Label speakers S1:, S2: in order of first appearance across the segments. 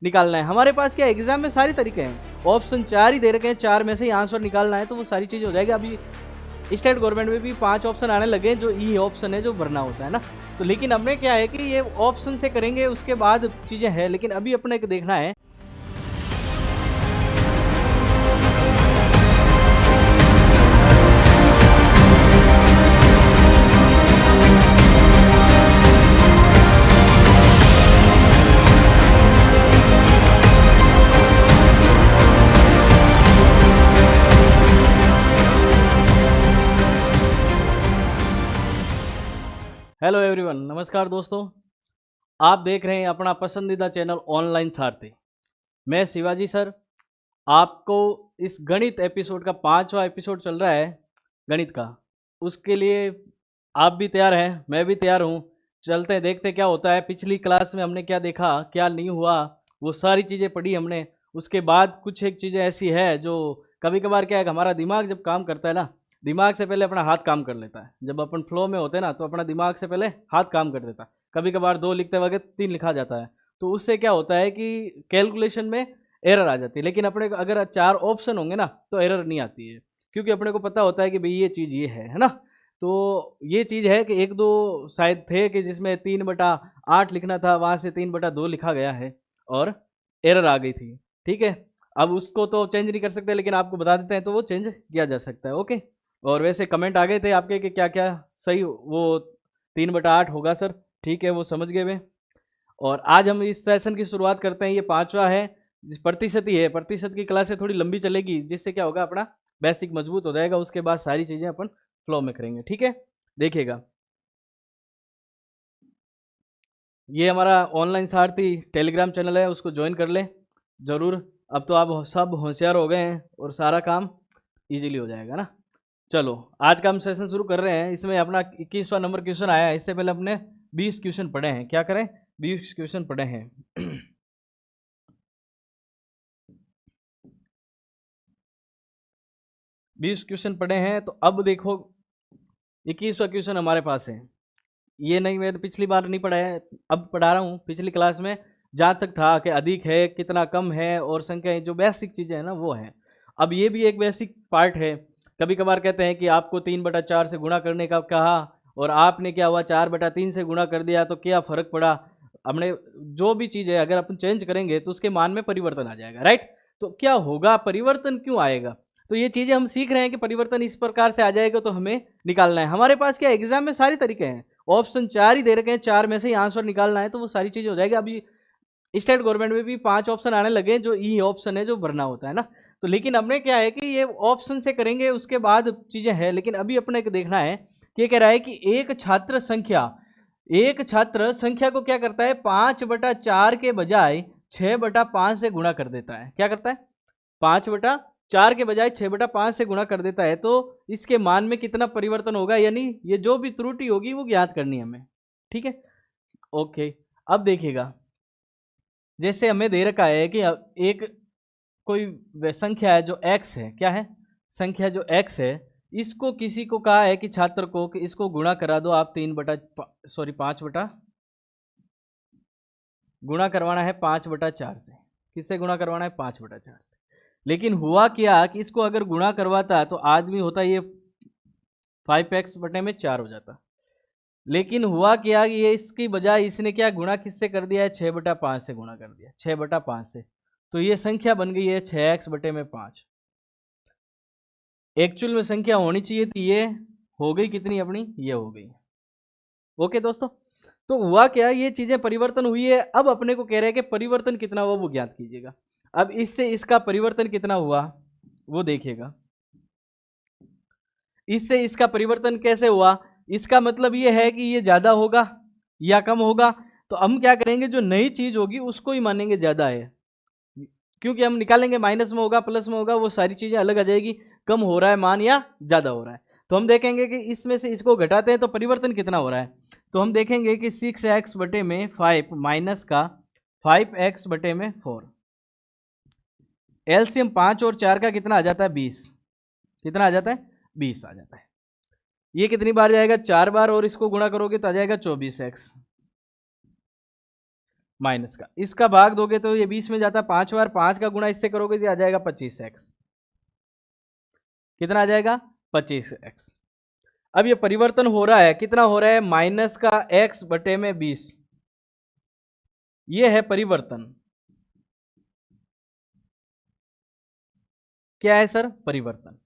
S1: निकालना है। हमारे पास क्या एग्जाम में सारे तरीके हैं, ऑप्शन 4 ही दे रखे हैं, 4 में से ही आंसर निकालना है, तो वो सारी चीज़ हो जाएगी। अभी स्टेट गवर्नमेंट में भी 5 ऑप्शन आने लगे हैं, जो ई ऑप्शन है जो भरना होता है ना। तो लेकिन हमने क्या है कि ये ऑप्शन से करेंगे, उसके बाद चीज़ें हैं, लेकिन अभी अपने को देखना है। हेलो एवरीवन, नमस्कार दोस्तों। आप देख रहे हैं अपना पसंदीदा चैनल ऑनलाइन सारथी। मैं शिवाजी सर। आपको इस गणित एपिसोड का 5वां एपिसोड चल रहा है गणित का, उसके लिए आप भी तैयार हैं, मैं भी तैयार हूं। चलते हैं, देखते हैं क्या होता है। पिछली क्लास में हमने क्या देखा, क्या नहीं हुआ, वो सारी चीज़ें पढ़ी हमने। उसके बाद कुछ एक चीज़ें ऐसी है जो कभी कभार क्या है कि हमारा दिमाग जब काम करता है ना, दिमाग से पहले अपना हाथ काम कर लेता है। जब अपन फ्लो में होते हैं ना, तो अपना दिमाग से पहले हाथ काम कर देता है। कभी कभार 2 लिखते वक्त 3 लिखा जाता है। तो उससे क्या होता है कि कैलकुलेशन में एरर आ जाती है। लेकिन अपने को अगर 4 ऑप्शन होंगे ना, तो एरर नहीं आती है, क्योंकि अपने को पता होता है कि भाई ये चीज़ ये है ना। तो ये चीज़ है कि 1-2 शायद थे कि जिसमें 3/8 लिखना था, वहाँ से 3/2 लिखा गया है और एरर आ गई थी। ठीक है, अब उसको तो चेंज नहीं कर सकते, लेकिन आपको बता देते हैं, तो वो चेंज किया जा सकता है। ओके। और वैसे कमेंट आ गए थे आपके कि क्या क्या सही, वो 3/8 होगा सर। ठीक है, वो समझ गए वे। और आज हम इस सेशन की शुरुआत करते हैं। ये 5वां है, प्रतिशत ही है। प्रतिशत की क्लासें थोड़ी लंबी चलेगी, जिससे क्या होगा, अपना बेसिक मजबूत हो जाएगा। उसके बाद सारी चीज़ें अपन फ्लो में करेंगे। ठीक है, देखिएगा। ये हमारा ऑनलाइन सारथी टेलीग्राम चैनल है, उसको ज्वाइन कर लें ज़रूर। अब तो आप सब होशियार हो गए हैं और सारा काम इजीली हो जाएगा ना। चलो, आज का हम सेशन शुरू कर रहे हैं। इसमें अपना 21वां नंबर क्वेश्चन आया है। इससे पहले अपने 20 क्वेश्चन पढ़े हैं। क्या करें, 20 क्वेश्चन पढ़े हैं। 20 क्वेश्चन पढ़े हैं, तो अब देखो 21वां क्वेश्चन हमारे पास है। ये नहीं, मैं पिछली बार नहीं पढ़ा है, अब पढ़ा रहा हूँ। पिछली क्लास में जहाँ तक था कि अधिक है, कितना कम है, और संख्या, जो बेसिक चीज़ें हैं ना, वो है। अब ये भी एक बेसिक पार्ट है। कभी कभार कहते हैं कि आपको 3/4 से गुणा करने का कहा, और आपने क्या हुआ, 4/3 से गुणा कर दिया, तो क्या फर्क पड़ा। हमने जो भी चीज़ है, अगर अपन चेंज करेंगे तो उसके मान में परिवर्तन आ जाएगा, राइट। तो क्या होगा, परिवर्तन क्यों आएगा, तो ये चीज़ें हम सीख रहे हैं कि परिवर्तन इस प्रकार से आ जाएगा, तो हमें निकालना है। हमारे पास क्या एग्जाम में सारे तरीके हैं, ऑप्शन 4 ही दे रखे हैं, 4 में से ही आंसर निकालना है, तो वो सारी चीज़ें हो जाएगी। अभी स्टेट गवर्नमेंट में भी 5 ऑप्शन आने लगे हैं, जो ई ऑप्शन है जो भरना होता है ना। तो लेकिन हमने क्या है कि ये ऑप्शन से करेंगे, उसके बाद चीज़ें हैं। लेकिन अभी अपने को देखना है कि ये कह रहा है कि एक छात्र संख्या को क्या करता है, 5/4 के बजाय 6/5 से गुणा कर देता है। क्या करता है, 5/4 के बजाय 6/5 से गुणा कर देता है। तो इसके मान में कितना परिवर्तन होगा, यानी ये जो भी त्रुटि होगी वो ज्ञात करनी है हमें। ठीक है, ओके। अब देखिएगा, जैसे हमें दे रखा है कि एक कोई संख्या है जो x है। क्या है, संख्या जो x है, इसको किसी को कहा है कि छात्र को कि इसको गुणा करा दो आप 5 गुणा करवाना है 5/4 से। किससे गुणा करवाना है, 5/4 से। लेकिन हुआ क्या कि इसको अगर गुणा करवाता तो आदमी होता ये 5x/4 हो जाता। लेकिन हुआ क्या कि ये इसकी बजाय इसने क्या गुणा किससे कर दिया है, 6/5 से गुणा कर दिया, 6/5 से। तो ये संख्या बन गई है 6x/5। एक्चुअल में संख्या होनी चाहिए थी, ये हो गई कितनी अपनी, ये हो गई। ओके दोस्तों, तो हुआ क्या, ये चीजें परिवर्तन हुई है। अब अपने को कह रहे हैं कि परिवर्तन कितना हुआ वो ज्ञात कीजिएगा। अब इससे इसका परिवर्तन कितना हुआ वो देखिएगा। इससे इसका परिवर्तन कैसे हुआ, इसका मतलब ये है कि ये ज्यादा होगा या कम होगा। तो हम क्या करेंगे, जो नई चीज होगी उसको ही मानेंगे ज्यादा है, क्योंकि हम निकालेंगे माइनस में होगा प्लस में होगा, वो सारी चीजें अलग आ जाएगी। कम हो रहा है मान या ज्यादा हो रहा है, तो हम देखेंगे कि इसमें से इसको घटाते हैं तो परिवर्तन कितना हो रहा है। तो हम देखेंगे कि 6x/5 माइनस का 5x/4, एलसीएम 5 और 4 का कितना आ जाता है, 20। कितना आ जाता है, 20 आ जाता है। ये कितनी बार जाएगा, 4 बार, और इसको गुणा करोगे तो आ जाएगा 24x। माइनस का, इसका भाग दोगे तो ये 20 में जाता है 5 बार, 5 का गुणा इससे करोगे तो आ जाएगा 25x। कितना आ जाएगा? 25x। अब ये परिवर्तन हो रहा है, कितना हो रहा है? माइनस का x बटे में 20। ये है परिवर्तन। क्या है सर? परिवर्तन।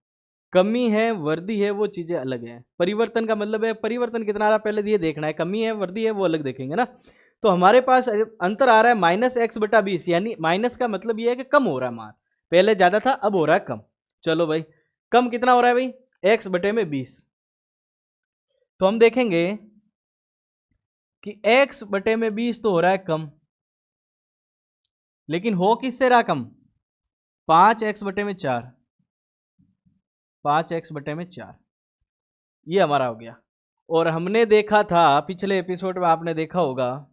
S1: कमी है, वृद्धि है, वो चीजें अलग है। परिवर्तन का मतलब है परिवर्तन कितना आ रहा है पहले ये देखना है, कमी है वृद्धि है वो अलग देखेंगे ना। तो हमारे पास अंतर आ रहा है माइनस एक्स बटा 20, यानी माइनस का मतलब ये है कि कम हो रहा है मान, पहले ज्यादा था अब हो रहा है कम। चलो भाई, कम कितना हो रहा है भाई? एक्स बटे में 20। तो हम देखेंगे कि x बटे में 20 तो हो रहा है कम, लेकिन हो किससे रहा कम? 5x बटे में 4, 5x बटे में 4, ये हमारा हो गया। और हमने देखा था पिछले एपिसोड में, आपने देखा होगा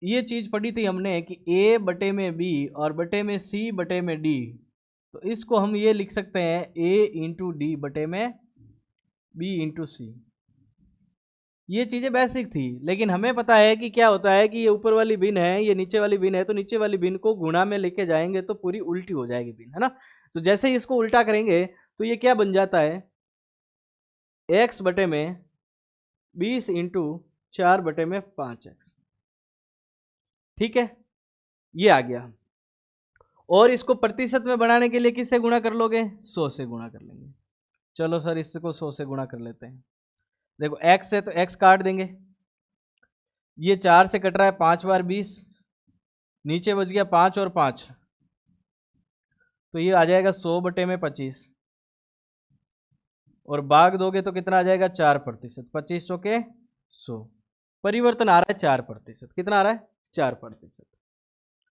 S1: ये चीज पढ़ी थी हमने कि a बटे में b और बटे में c बटे में d, तो इसको हम ये लिख सकते हैं a इंटू डी बटे में b इंटू सी। ये चीजें बेसिक थी, लेकिन हमें पता है कि क्या होता है कि ये ऊपर वाली बिन है, ये नीचे वाली बिन है, तो नीचे वाली बिन को गुणा में लेके जाएंगे तो पूरी उल्टी हो जाएगी बिन, है ना। तो जैसे ही इसको उल्टा करेंगे तो ये क्या बन जाता है? x बटे में 20 इंटू 4 बटे में 5x। ठीक है, ये आ गया। और इसको प्रतिशत में बनाने के लिए किससे गुणा कर लोगे? 100 से गुणा कर लेंगे। चलो सर इसको 100 से गुणा कर लेते हैं। देखो x है तो x काट देंगे, ये 4 से कट रहा है 5 बार 20, नीचे बच गया 5 और 5, तो ये आ जाएगा 100 बटे में 25, और भाग दोगे तो कितना आ जाएगा? 4%। 25 चौके 100, परिवर्तन आ रहा है 4%। कितना आ रहा है? 4%।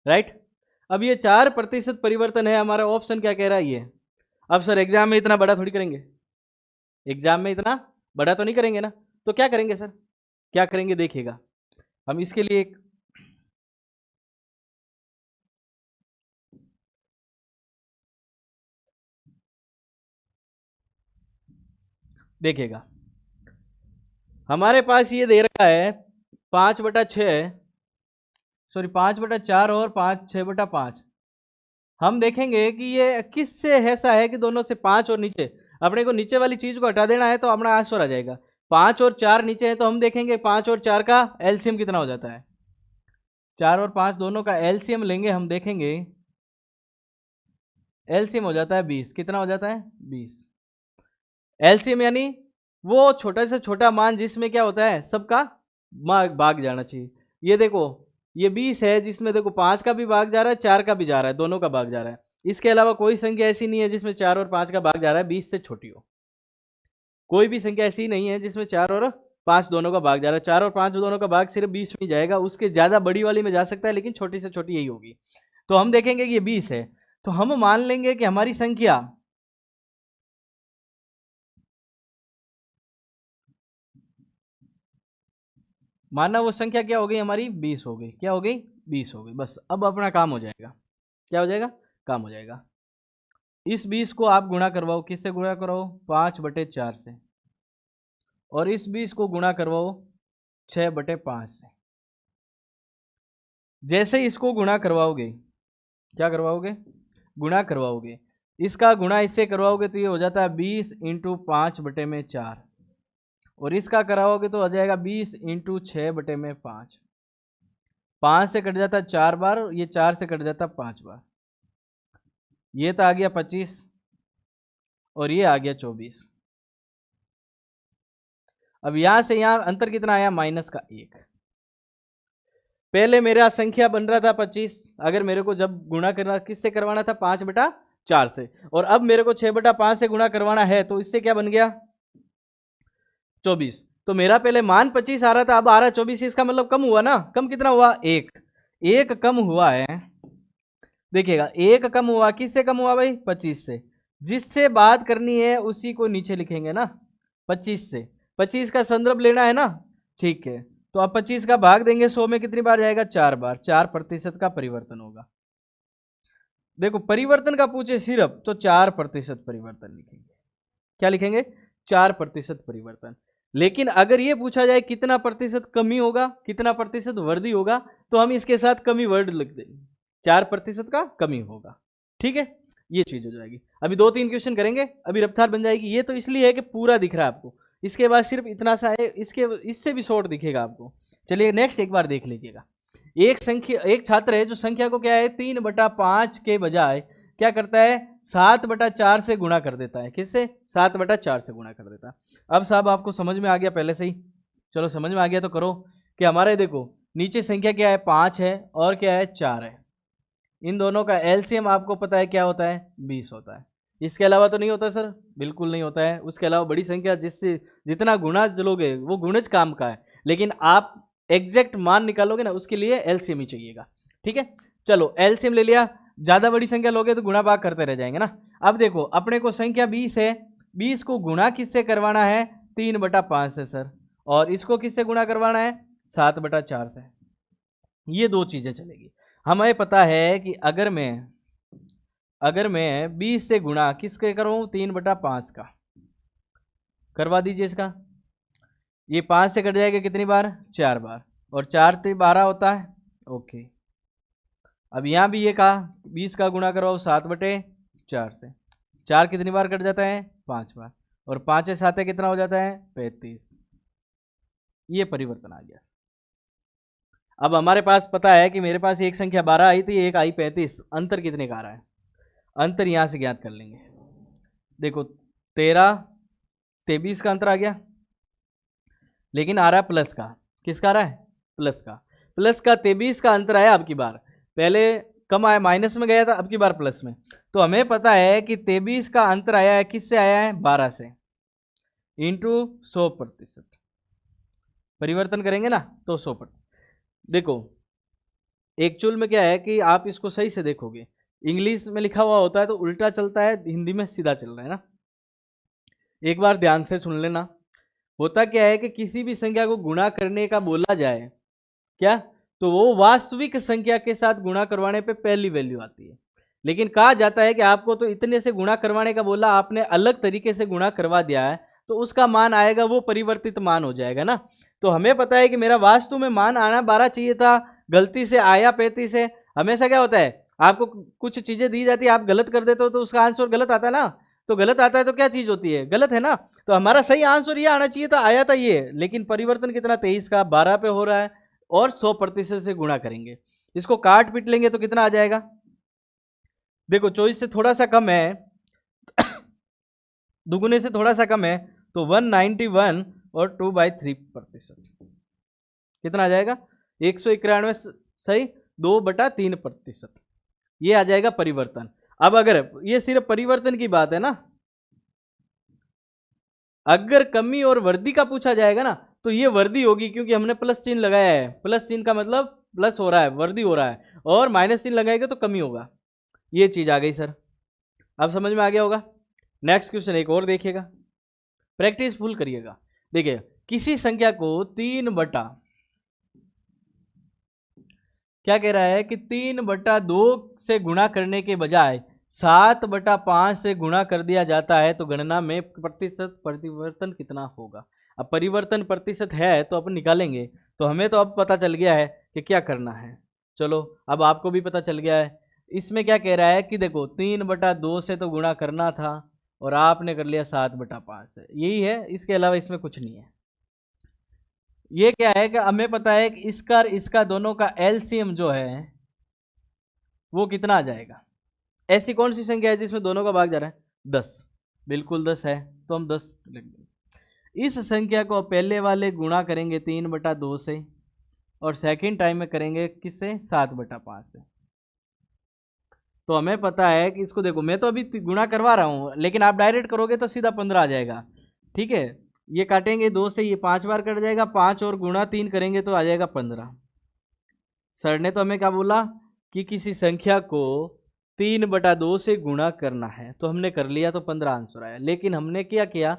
S1: राइट। अब ये 4% परिवर्तन है, हमारा ऑप्शन क्या कह रहा है ये। अब सर एग्जाम में इतना बड़ा थोड़ी करेंगे, एग्जाम में इतना बड़ा तो नहीं करेंगे ना, तो क्या करेंगे सर? क्या करेंगे देखिएगा, हम इसके लिए एक देखिएगा, हमारे पास ये दे रखा है 5/6, सॉरी 5/4 और 6/5। हम देखेंगे कि ये किससे ऐसा है कि दोनों से 5 और नीचे, अपने को नीचे वाली चीज को हटा देना है तो अपना आंसर आ जाएगा। 5 और 4 नीचे है तो हम देखेंगे 5 और 4 का एलसीएम कितना हो जाता है। 4 और 5 दोनों का एलसीएम लेंगे, हम देखेंगे एलसीएम हो जाता है 20। कितना हो जाता है? 20। एलसीएम यानी वो छोटा से छोटा मान जिसमें क्या होता है सबका भाग जाना चाहिए। ये देखो ये 20 है जिसमें देखो 5 का भी भाग जा रहा है, 4 का भी जा रहा है, दोनों का भाग जा रहा है। इसके अलावा कोई संख्या ऐसी नहीं है जिसमें 4 और 5 का भाग जा रहा है 20 से छोटी हो। कोई भी संख्या ऐसी नहीं है जिसमें 4 और 5 दोनों का भाग जा रहा है। 4 और 5 दोनों का भाग सिर्फ 20 में जाएगा, उसके ज्यादा बड़ी वाली में जा सकता है लेकिन छोटी से छोटी यही होगी। तो हम देखेंगे कि ये 20 है, तो हम मान लेंगे कि हमारी संख्या माना वो संख्या क्या हो गई हमारी? 20 हो गई। क्या हो गई? 20 हो गई। बस अब अपना काम हो जाएगा। क्या हो जाएगा? काम हो जाएगा। इस 20 को आप गुणा करवाओ, किससे गुणा करवाओ? 5/4 से, और इस 20 को गुणा करवाओ 6/5 से। जैसे इसको गुणा करवाओगे, क्या करवाओगे? गुणा करवाओगे, इसका गुणा इससे करवाओगे तो ये हो जाता है 20 इंटू 5/4, और इसका कराओगे तो आ जाएगा 20 इंटू 6/5। 5 से कट जाता है 4 बार, ये 4 से कट जाता है 5 बार, ये तो आ गया 25 और ये आ गया 24। अब यहां से यहां अंतर कितना आया? माइनस का 1। पहले मेरा संख्या बन रहा था 25, अगर मेरे को जब गुणा करना किससे करवाना था? 5/4 से, और अब मेरे को 6/5 से गुणा करवाना है तो इससे क्या बन गया? 24। तो मेरा पहले मान 25 आ रहा था, अब आ रहा है 24, इसका मतलब कम हुआ ना। कम कितना हुआ? 1 कम हुआ है। देखिएगा 1 कम हुआ, किससे कम हुआ भाई? 25 से। जिससे बात करनी है उसी को नीचे लिखेंगे ना, 25 से। 25 का संदर्भ लेना है ना, ठीक है। तो अब 25 का भाग देंगे 100 में, कितनी बार जाएगा? 4 बार। 4% का परिवर्तन होगा। देखो परिवर्तन का पूछे सिर्फ तो 4% परिवर्तन लिखेंगे। क्या लिखेंगे? 4% परिवर्तन। लेकिन अगर ये पूछा जाए कितना प्रतिशत कमी होगा, कितना प्रतिशत वृद्धि होगा, तो हम इसके साथ कमी वर्ड लिख देंगे, 4% का कमी होगा। ठीक है, ये चीज हो जाएगी। अभी 2-3 क्वेश्चन करेंगे, अभी रफ्तार बन जाएगी। ये तो इसलिए है कि पूरा दिख रहा है आपको, इसके बाद सिर्फ इतना सा है, इससे भी शॉर्ट दिखेगा आपको। चलिए नेक्स्ट एक बार देख लीजिएगा। एक छात्र है जो संख्या को क्या है 3/5 के बजाय क्या करता है 7/4 से गुणा कर देता है। किससे? 7/4 से गुणा कर देता है। अब साहब आपको समझ में आ गया पहले से ही? चलो समझ में आ गया तो करो कि हमारे देखो नीचे संख्या क्या है 5 है और क्या है 4 है। इन दोनों का एलसीएम आपको पता है क्या होता है 20 होता है। इसके अलावा तो नहीं होता सर? बिल्कुल नहीं होता है। उसके अलावा बड़ी संख्या जिससे जितना गुणा लोगे वो गुणज काम का है, लेकिन आप एग्जैक्ट मान निकालोगे ना उसके लिए एलसीएम ही चाहिएगा। ठीक है, चलो एलसीएम ले लिया। ज्यादा बड़ी संख्या लोगे तो गुणा भाग करते रह जाएंगे ना। अब देखो अपने को संख्या 20 है, 20 को गुणा किससे करवाना है 3/5 से सर, और इसको किससे गुणा करवाना है 7/4 से। ये दो चीजें चलेगी। हमें पता है कि अगर मैं 20 से गुणा किसके करूं 3/5 का, करवा दीजिए इसका। ये 5 से कट जाएगा कितनी बार 4 बार, और 4 से 12 होता है। ओके, अब यहां भी ये कहा 20 का गुणा करवाओ 7/4 से। 4 कितनी बार कट जाता है 5 बार, और 5 से 7 कितना हो जाता है 35। ये परिवर्तन आ गया। अब हमारे पास पता है कि मेरे पास एक संख्या 12 आई थी, एक आई 35। अंतर कितने का आ रहा है? अंतर यहां से ज्ञात कर लेंगे। देखो 13 23 का अंतर आ गया, लेकिन आ रहा है प्लस का। किसका आ रहा है? प्लस का। प्लस का 23 का अंतर आया अब की बार। पहले कम आया, माइनस में गया था, अब की बार प्लस में। तो हमें पता है कि 23 का अंतर आया है किससे आया है 12 से, इंटू 100%। परिवर्तन करेंगे ना तो 100%। देखो एक्चुअल में क्या है कि आप इसको सही से देखोगे, इंग्लिश में लिखा हुआ होता है तो उल्टा चलता है, हिंदी में सीधा चल रहा है ना। एक बार ध्यान से सुन लेना। होता क्या है कि किसी भी संख्या को गुणा करने का बोला जाए क्या, तो वो वास्तविक संख्या के साथ गुणा करवाने पे पहली वैल्यू आती है। लेकिन कहा जाता है कि आपको तो इतने से गुणा करवाने का बोला, आपने अलग तरीके से गुणा करवा दिया है, तो उसका मान आएगा वो परिवर्तित मान हो जाएगा ना। तो हमें पता है कि मेरा वास्तव में मान आना 12 चाहिए था, गलती से आया 35 है। हमेशा क्या होता है, आपको कुछ चीजें दी जाती है, आप गलत कर देते हो तो उसका आंसर गलत आता है ना। तो गलत आता है तो क्या चीज होती है, गलत है ना। तो हमारा सही आंसर ये आना चाहिए था, आया था ये, लेकिन परिवर्तन कितना 23 का 12 पे हो रहा है, और 100% से गुणा करेंगे। इसको काट पीट लेंगे तो कितना आ जाएगा? देखो 24 से थोड़ा सा कम है, दुगुने से थोड़ा सा कम है, तो 191 और 2/3%। कितना आ जाएगा 191। सही, 2/3%। ये आ जाएगा परिवर्तन। अब अगर ये सिर्फ परिवर्तन की बात है ना, अगर कमी और वृद्धि का पूछा जाएगा ना तो ये वृद्धि होगी, क्योंकि हमने प्लस चिन्ह लगाया है। प्लस चिन्ह का मतलब प्लस हो रहा है, वृद्धि हो रहा है, और माइनस चिन्ह लगाएगा तो कमी होगा। ये चीज आ गई सर, अब समझ में आ गया होगा। नेक्स्ट क्वेश्चन एक और देखिएगा, प्रैक्टिस फुल करिएगा। देखिए किसी संख्या को 3 क्या कह रहा है कि 3/2 से गुणा करने के बजाय 7/5 से गुणा कर दिया जाता है, तो गणना में प्रतिशत परिवर्तन कितना होगा। अब परिवर्तन प्रतिशत है तो अपन निकालेंगे, तो हमें तो अब पता चल गया है कि क्या करना है। चलो अब आपको भी पता चल गया है। इसमें क्या कह रहा है कि देखो 3/2 से तो गुणा करना था, और आपने कर लिया 7/5 से, यही है, इसके अलावा इसमें कुछ नहीं है। ये क्या है कि हमें पता है कि इसका दोनों का एलसीएम जो है वो कितना आ जाएगा। ऐसी कौन सी संख्या है जिसमें दोनों का भाग जा रहा है 10? बिल्कुल 10 है, तो हम 10 लिख देंगे। इस संख्या को पहले वाले गुणा करेंगे 3/2 से, और सेकंड टाइम में करेंगे किससे 7/5 से। तो हमें पता है कि इसको देखो, मैं तो अभी गुणा करवा रहा हूं, लेकिन आप डायरेक्ट करोगे तो सीधा 15 आ जाएगा। ठीक है, ये काटेंगे 2 से, ये 5 बार कट जाएगा, 5 और गुणा 3 करेंगे तो आ जाएगा 15। सर ने तो हमें क्या बोला कि किसी संख्या को 3/2 से गुणा करना है, तो हमने कर लिया तो 15 आंसर आया। लेकिन हमने क्या किया,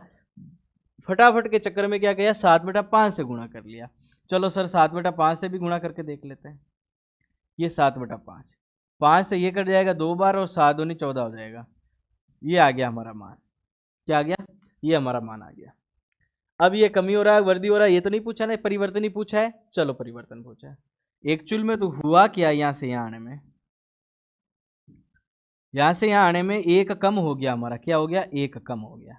S1: फटाफट के चक्कर में क्या किया 7/5 से गुणा कर लिया। चलो सर 7/5 से भी गुणा करके देख लेते हैं। ये 7/5, 5 से ये कट जाएगा 2 बार, और 7 दूनी 14 हो जाएगा। ये आ गया हमारा मान। क्या आ गया ये हमारा मान आ गया। अब ये कमी हो रहा है, वृद्धि हो रहा है, ये तो नहीं पूछा ना, परिवर्तन ही पूछा है। चलो परिवर्तन पूछा है। एक्चुअल में तो हुआ क्या, यहां से यहां आने में, यहां से यहां आने में एक कम हो गया हमारा, क्या हो गया, एक कम हो गया।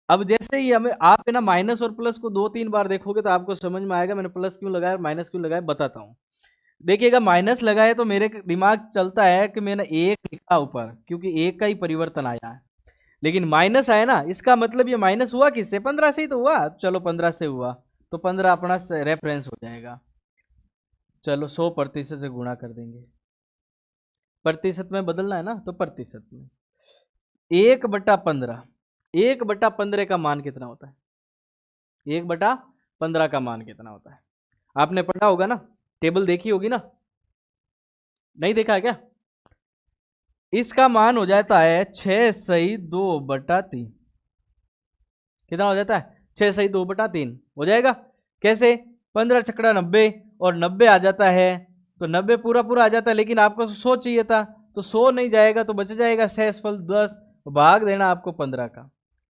S1: अब जैसे ही हमें आप है ना माइनस और प्लस को 2-3 बार देखोगे तो आपको समझ में आएगा मैंने प्लस क्यों लगाया माइनस क्यों लगाया, बताता हूं। देखिएगा माइनस लगाए तो मेरे दिमाग चलता है कि मैंने एक लिखा ऊपर क्योंकि एक का ही परिवर्तन आया है, लेकिन माइनस आया ना, इसका मतलब ये माइनस हुआ किससे, 15 से ही तो हुआ। चलो 15 से हुआ तो 15 अपना रेफरेंस हो जाएगा। चलो 100% से गुणा कर देंगे, प्रतिशत में बदलना है ना तो प्रतिशत में 1/15, 1/15 का मान कितना होता है, 1/15 का मान कितना होता है, आपने पढ़ा होगा ना, टेबल देखी होगी ना, नहीं देखा है क्या। इसका मान हो जाता है 6/2/3, कितना हो जाता है, 6/2/3 हो जाएगा। कैसे, 15 छक्ड़ा 90 और 90 आ जाता है तो 90 पूरा पूरा आ जाता है, लेकिन आपको 100 चाहिए था तो 100 नहीं जाएगा तो बच जाएगा शेषफल 10, भाग देना आपको 15 का।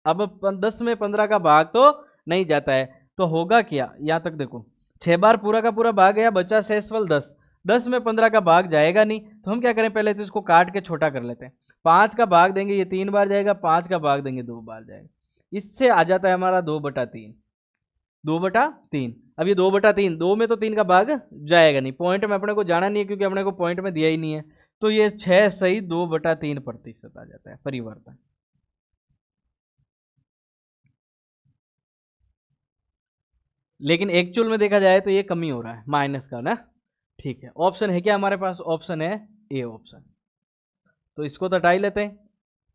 S1: अब 10 में 15 का भाग तो नहीं जाता है, तो होगा क्या, यहां तक देखो 6 बार पूरा का पूरा भाग गया, बचा शेषफल 10, 10 में 15 का भाग जाएगा नहीं, तो हम क्या करें, पहले तो इसको काट के छोटा कर लेते हैं। 5 का भाग देंगे ये 3 बार जाएगा, 5 का भाग देंगे 2 बार जाएगा, इससे आ जाता है हमारा 2/3, 2/3। अब ये 2/3, 2 में तो 3 का भाग जाएगा नहीं, पॉइंट में अपने को जाना नहीं है क्योंकि अपने को पॉइंट में दिया ही नहीं है, तो ये 6/2/3% आ जाता है परिवर्तन। लेकिन एक्चुअल में देखा जाए तो ये कमी हो रहा है माइनस का ना। ठीक है, ऑप्शन है क्या हमारे पास, ऑप्शन है ए ऑप्शन, तो इसको तो हटा ही लेते हैं।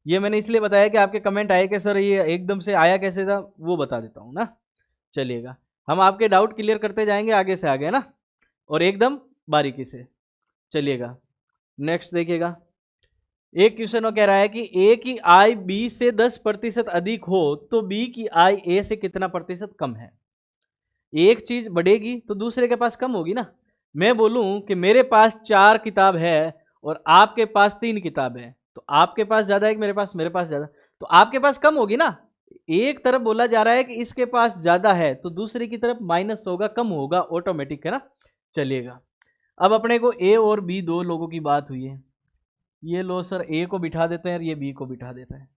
S1: ये मैंने इसलिए बताया कि आपके कमेंट आए कि सर ये एकदम से आया कैसे था, वो बता देता हूँ ना। चलिएगा, हम आपके डाउट क्लियर करते जाएंगे आगे से आगे ना, और एकदम बारीकी से। चलिएगा नेक्स्ट देखिएगा, एक क्वेश्चन वो कह रहा है कि ए की आय बी से 10% अधिक हो तो बी की आय ए से कितना प्रतिशत कम है। एक चीज बढ़ेगी तो दूसरे के पास कम होगी ना। मैं बोलूं कि मेरे पास 4 किताब है और आपके पास 3 किताब है, तो आपके पास ज्यादा है कि मेरे पास ज्यादा, तो आपके पास कम होगी ना। एक तरफ बोला जा रहा है कि इसके पास ज्यादा है तो दूसरी की तरफ माइनस होगा, कम होगा, ऑटोमेटिक है ना। चलिएगा, अब अपने को ए और बी दो लोगों की बात हुई है, ये लो सर ए को बिठा देते हैं और ये बी को बिठा देते हैं,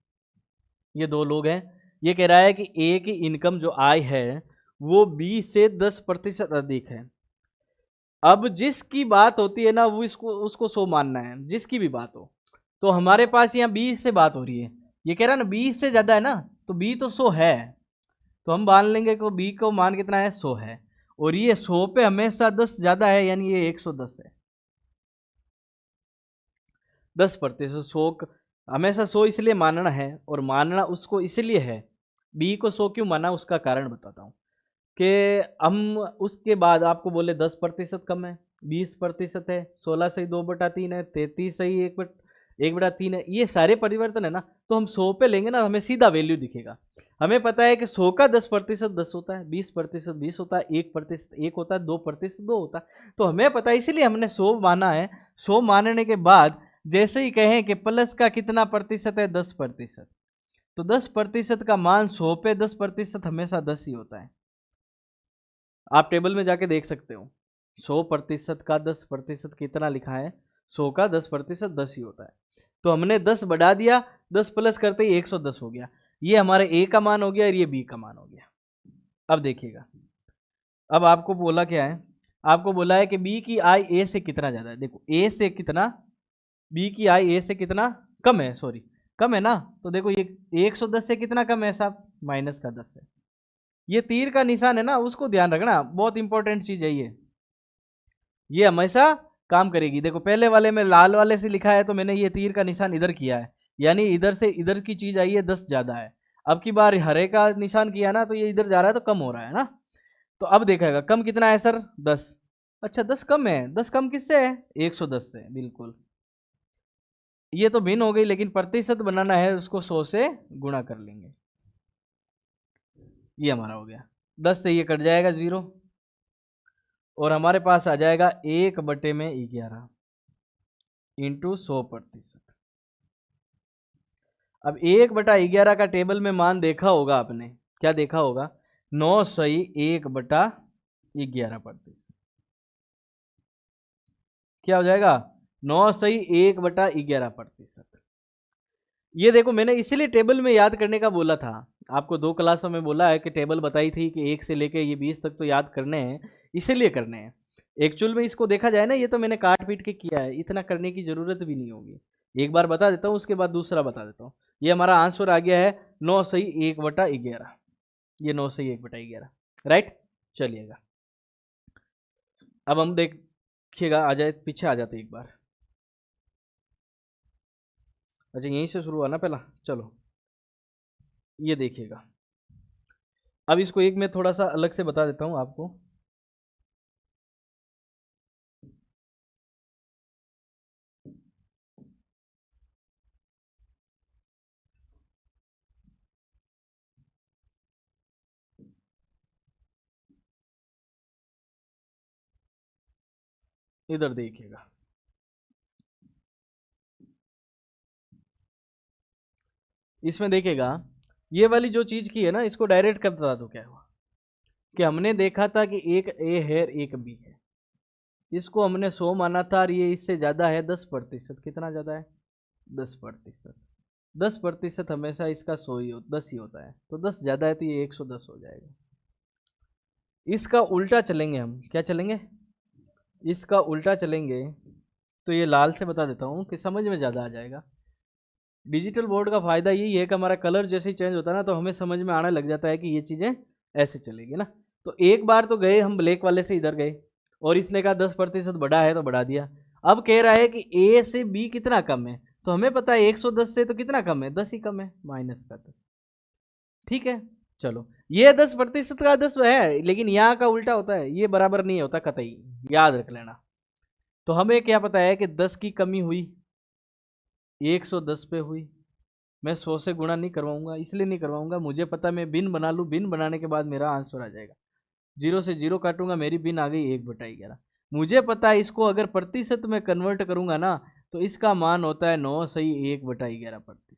S1: ये दो लोग हैं। ये कह रहा है कि ए की इनकम जो आय है वो बी से 10% अधिक है। अब जिसकी बात होती है ना वो इसको उसको 100 मानना है, जिसकी भी बात हो। तो हमारे पास यहाँ 20 से बात हो रही है, ये कह रहा है ना 20 से ज्यादा है ना, तो बी तो 100 है, तो हम मान लेंगे कि बी को मान कितना है, 100 है, और ये 100 पे हमेशा 10 ज्यादा है, यानी ये 110 है। 10%, 100 हमेशा 100 इसलिए मानना है, और मानना उसको इसलिए है, बी को 100 क्यों माना उसका कारण बताता हूँ कि हम उसके बाद आपको बोले 10% कम है, 20% है, 16 से 2/3 है, 33 से ही 1/3 है, ये सारे परिवर्तन है ना, तो हम 100 पे लेंगे ना हमें सीधा वैल्यू दिखेगा। हमें पता है कि 100 का 10% 10 होता है, 20% 20 होता है, 1% 1 होता है, 2% 2 होता है, तो हमें पता है इसीलिए हमने 100 माना है। 100 मानने के बाद जैसे ही कहें कि प्लस का कितना प्रतिशत है, 10%, तो 10% का मान 100 पे 10% हमेशा 10 ही होता है। आप टेबल में जाके देख सकते हो 100% का 10% कितना लिखा है, 100 का 10% 10 ही होता है, तो हमने 10 बढ़ा दिया, 10 प्लस करते ही 110 हो गया, ये हमारे ए का मान हो गया और ये बी का मान हो गया। अब देखिएगा, अब आपको बोला क्या है, आपको बोला है कि बी की आय ए से कितना ज्यादा है, देखो ए से कितना, बी की आय ए से कितना कम है, सॉरी कम है ना, तो देखो ये 110 से कितना कम है साहब, माइनस का 10 है। ये तीर का निशान है ना, उसको ध्यान रखना, बहुत इंपॉर्टेंट चीज है ये हमेशा काम करेगी। देखो पहले वाले में लाल वाले से लिखा है तो मैंने ये तीर का निशान इधर किया है, यानी इधर से इधर की चीज आई है 10 ज्यादा है। अब की बार हरे का निशान किया ना तो ये इधर जा रहा है तो कम हो रहा है ना। तो अब देखेगा कम कितना है सर, 10। अच्छा 10 कम है, 10 कम किससे है, 110 से, बिल्कुल। ये तो भिन्न हो गई, लेकिन प्रतिशत बनाना है उसको 100 से गुणा कर लेंगे, ये हमारा हो गया। 10 से ये कट जाएगा 0, और हमारे पास आ जाएगा 1/11 इंटू 100%। अब 1/11 का टेबल में मान देखा होगा आपने, क्या देखा होगा? 9/1/11%। क्या हो जाएगा? 9/1/11%। ये देखो, मैंने इसीलिए टेबल में याद करने का बोला था। आपको 2 क्लासों में बोला है कि टेबल बताई थी कि 1 से लेके ये 20 तक तो याद करने हैं, इसीलिए करने हैं। एक्चुअल में इसको देखा जाए ना, ये तो मैंने काट पीट के किया है, इतना करने की जरूरत भी नहीं होगी। एक बार बता देता हूँ, उसके बाद दूसरा बता देता हूँ। ये हमारा आंसर आ गया है 9/1/11। ये 9/1/11, राइट। चलिएगा, अब हम देखिएगा, आ जाए पीछे, आ जाते एक बार। अच्छा, यहीं से शुरू हुआ ना पहला, चलो ये देखिएगा। अब इसको एक मैं थोड़ा सा अलग से बता देता हूँ आपको। इधर देखिएगा, इसमें देखिएगा, ये वाली जो चीज की है ना, इसको डायरेक्ट कर बता दो क्या हुआ। कि हमने देखा था कि एक ए है एक बी है, इसको हमने 100 माना था, और ये इससे ज्यादा है 10%। कितना ज्यादा है? 10%। 10% हमेशा इसका 10 ही होता है, तो 10 ज्यादा है तो ये 110 हो जाएगा। इसका उल्टा चलेंगे हम, क्या चलेंगे? इसका उल्टा चलेंगे तो ये लाल से बता देता हूँ कि समझ में ज़्यादा आ जाएगा। डिजिटल बोर्ड का फ़ायदा यही है कि हमारा कलर जैसे ही चेंज होता है ना, तो हमें समझ में आने लग जाता है कि ये चीज़ें ऐसे चलेगी ना। तो एक बार तो गए हम ब्लैक वाले से इधर गए, और इसने कहा 10% बढ़ा है तो बढ़ा दिया। अब कह रहा है कि ए से बी कितना कम है, तो हमें पता है 110 से तो कितना कम है? 10 ही कम है, माइनस का 10। ठीक है, चलो ये 10% का 10 है, लेकिन यहाँ का उल्टा होता है, ये बराबर नहीं होता कतई, याद रख लेना। तो हमें क्या पता है कि 10 की कमी हुई 110 पे हुई। मैं 100 से गुणा नहीं करवाऊंगा, इसलिए नहीं करवाऊंगा, मुझे पता मैं बिन बना लूँ, बिन बनाने के बाद मेरा आंसर आ जाएगा। 0 से 0 काटूंगा, मेरी बिन आ गई 1/11। मुझे पता है इसको अगर प्रतिशत में कन्वर्ट करूंगा ना, तो इसका मान होता है 9/1/11%।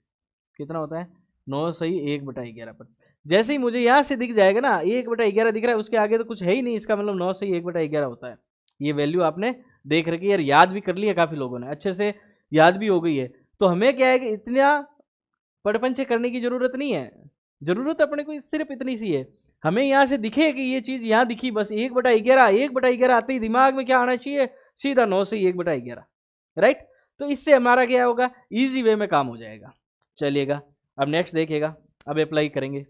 S1: कितना होता है? 9/1/11%। जैसे ही मुझे यहाँ से दिख जाएगा ना 1/11 दिख रहा है, उसके आगे तो कुछ है ही नहीं, इसका मतलब 9/1/11 होता है। ये वैल्यू आपने देख रखी है, यार याद भी कर लिया काफी लोगों ने, अच्छे से याद भी हो गई है। तो हमें क्या है कि इतना पड़पंचे करने की जरूरत नहीं है, जरूरत अपने को सिर्फ इतनी सी है, हमें यहाँ से दिखे कि ये चीज यहाँ दिखी, बस 1/11, 1/11 आते ही दिमाग में क्या आना चाहिए? सीधा 9/1/11, राइट। तो इससे हमारा क्या होगा? इजी वे में काम हो जाएगा। चलिएगा, अब नेक्स्ट देखिएगा, अब अप्लाई करेंगे।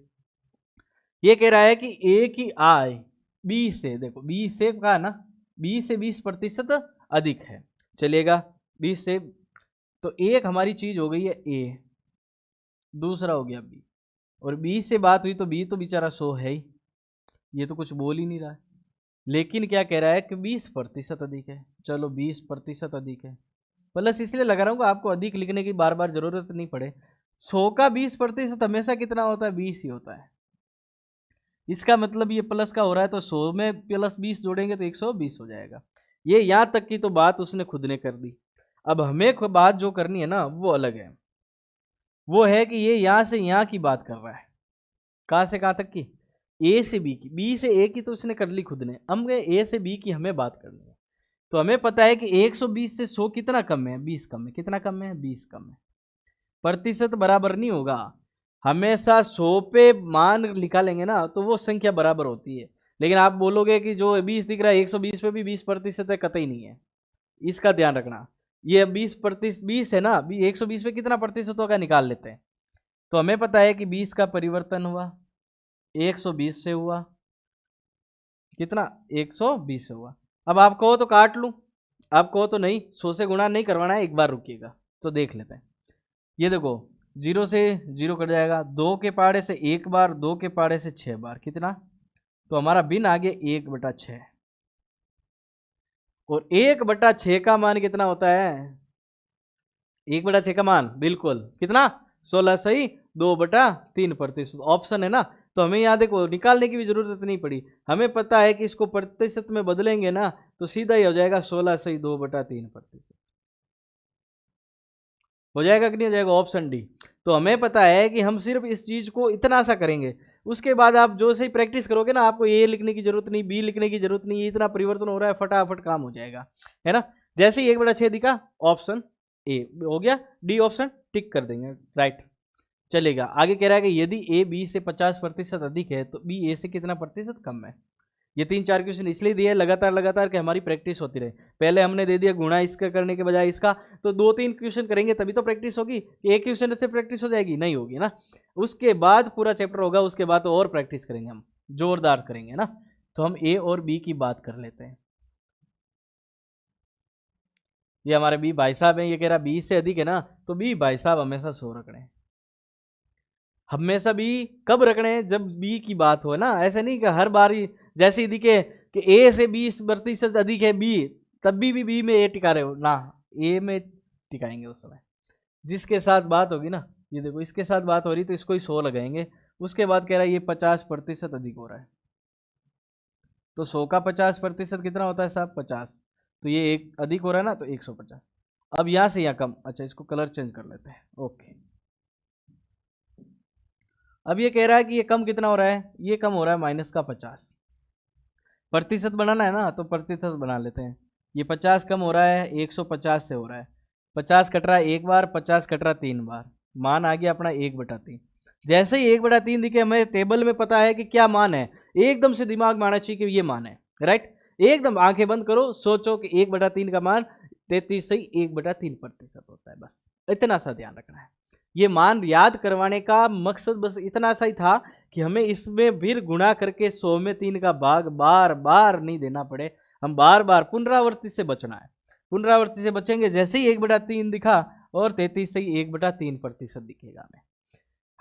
S1: ये कह रहा है कि ए की आय बी से, देखो बी से कहा ना, बी से 20% अधिक है। चलिएगा, 20 से, तो एक हमारी चीज हो गई है ए, दूसरा हो गया बी, और बी से बात हुई तो बी तो बेचारा 100 है ही, ये तो कुछ बोल ही नहीं रहा है। लेकिन क्या कह रहा है कि 20% अधिक है। चलो 20% अधिक है, प्लस इसलिए लगा रहा हूँ कि आपको अधिक लिखने की बार बार जरूरत नहीं पड़े। 100 का 20% हमेशा कितना होता है? 20 ही होता है। इसका मतलब ये प्लस का हो रहा है, तो 100 में प्लस 20 जोड़ेंगे तो 120 हो जाएगा। ये यहाँ तक की तो बात उसने खुद ने कर दी। अब हमें बात जो करनी है ना, वो अलग है। वो है कि ये यहाँ से यहाँ की बात कर रहा है, कहाँ से कहाँ तक की? ए से बी की, बी से ए की तो उसने कर ली खुद ने, हम ए से बी की हमें बात करनी है। तो हमें पता है कि 120 से 100 कितना कम है? 20 कम है। कितना कम है? 20 कम है। प्रतिशत बराबर नहीं होगा, हमेशा 100 पे मान निकालेंगे ना तो वो संख्या बराबर होती है। लेकिन आप बोलोगे कि जो 20 दिख रहा है 120 पे भी 20% है, कतई नहीं है, इसका ध्यान रखना। ये 20% 20 है ना, 120 पे कितना प्रतिशत होगा निकाल लेते हैं। तो हमें पता है कि 20 का परिवर्तन हुआ 120 से हुआ, कितना? 120 से हुआ। अब आप कहो तो काट लूं, आप कहो तो नहीं, 100 से गुणा नहीं करवाना है, एक बार रुकिएगा तो देख लेते हैं। ये देखो, 0 से 0 कट जाएगा, 2 के पहाड़े से एक बार, 2 के पहाड़े से 6 बार, कितना? तो हमारा बिन आगे 1/6, और 1/6 का मान कितना होता है? 1/6 का मान बिल्कुल कितना? 16 सही, 2/3%। ऑप्शन है ना, तो हमें यहाँ देखो निकालने की भी जरूरत नहीं पड़ी, हमें पता है कि इसको प्रतिशत में बदलेंगे ना तो सीधा ही हो जाएगा 16 सही 2/3%। हो जाएगा कि नहीं हो जाएगा? Option D. तो हमें पता है कि हम सिर्फ इस चीज को इतना सा करेंगे, उसके बाद आप जो सही प्रैक्टिस करोगे ना, आपको ए लिखने की जरूरत नहीं, बी लिखने की जरूरत नहीं, इतना परिवर्तन हो रहा है, फटाफट काम हो जाएगा, है ना। जैसे ही 1/6 दिखा, ऑप्शन ए हो गया, डी ऑप्शन टिक कर देंगे, राइट। चलेगा, आगे कह रहा है कि यदि ए बी से 50% अधिक है तो बी ए से कितना प्रतिशत कम है। ये 3-4 क्वेश्चन इसलिए दिए लगातार लगातार कि हमारी प्रैक्टिस होती रहे। पहले हमने दे दिया गुणा इसका करने के बजाय इसका, तो 2-3 क्वेश्चन करेंगे तभी तो प्रैक्टिस होगी। एक क्वेश्चन से प्रैक्टिस हो जाएगी? नहीं होगी ना। उसके बाद पूरा चैप्टर होगा, उसके बाद तो और प्रैक्टिस करेंगे, हम जोरदार करेंगे ना। तो हम ए और बी की बात कर लेते हैं। ये हमारे बी भाई साहब हैं, ये कह रहा बी से अधिक है ना, तो बी भाई साहब हमेशा 100 रखने हैं। हमेशा बी कब रखने हैं? जब बी की बात हो ना, ऐसे नहीं कि हर बार ही जैसे ही दिखे कि ए से 20% अधिक है बी, तब भी बी में ए टिका रहे हो ना, ए में टिकाएंगे उस समय। जिसके साथ बात होगी ना, ये देखो इसके साथ बात हो रही तो इसको ही 100 लगाएंगे। उसके बाद कह रहा है ये 50% अधिक हो रहा है, तो 100 का 50% कितना होता है साहब? 50। तो ये एक अधिक हो रहा है ना, तो 150। अब यहां से यहाँ कम, अच्छा इसको कलर चेंज कर लेते हैं, ओके। अब ये कह रहा है कि ये कम कितना हो रहा है? ये कम हो रहा है -50। प्रतिशत बनाना है ना, तो प्रतिशत बना लेते हैं। ये 50 कम हो रहा है, 150 से हो रहा है। 50 कट रहा है एक बार, 50 कट रहा है 3 बार, मान आ गया अपना 1/3। जैसे ही 1/3 दिखे, हमें टेबल में पता है कि क्या मान है, एकदम से दिमाग में आना चाहिए कि ये मान है, राइट। एकदम आंखें बंद करो, सोचो कि 1/3 का मान 33 सही 1/3% होता है, बस इतना सा ध्यान रखना है। ये मान याद करवाने का मकसद बस इतना सा ही था कि हमें इसमें फिर गुणा करके 100 में 3 का भाग बार बार नहीं देना पड़े, हम बार बार पुनरावृत्ति से बचना है। पुनरावृत्ति से बचेंगे, जैसे ही 1/3 दिखा और 33 से ही 1/3% दिखेगा हमें।